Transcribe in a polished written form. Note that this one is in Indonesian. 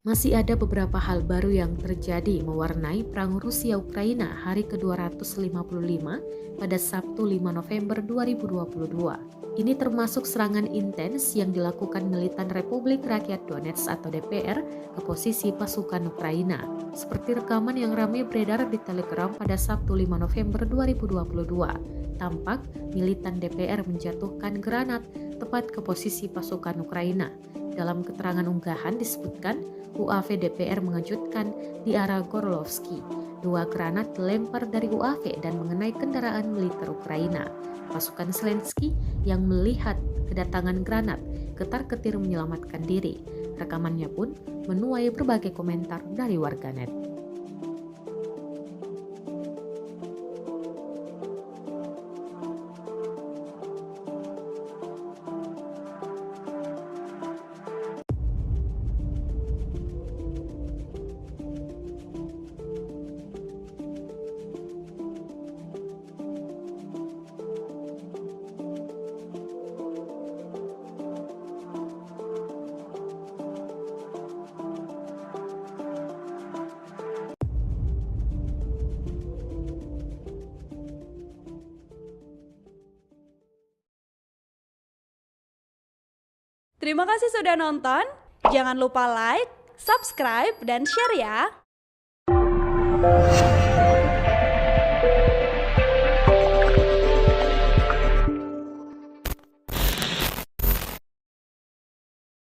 Masih ada beberapa hal baru yang terjadi mewarnai perang Rusia-Ukraina hari ke-255 pada Sabtu 5 November 2022. Ini termasuk serangan intens yang dilakukan militan Republik Rakyat Donetsk atau DPR ke posisi pasukan Ukraina. Seperti rekaman yang ramai beredar di Telegram pada Sabtu 5 November 2022. Tampak militan DPR menjatuhkan granat tepat ke posisi pasukan Ukraina. Dalam keterangan unggahan disebutkan UAV DPR mengejutkan di arah Gorlovsky. 2 granat dilempar dari UAV dan mengenai kendaraan militer Ukraina. Pasukan Zelensky yang melihat kedatangan granat ketar-ketir menyelamatkan diri. Rekamannya pun menuai berbagai komentar dari warganet. Terima kasih sudah nonton. Jangan lupa like, subscribe, dan share ya.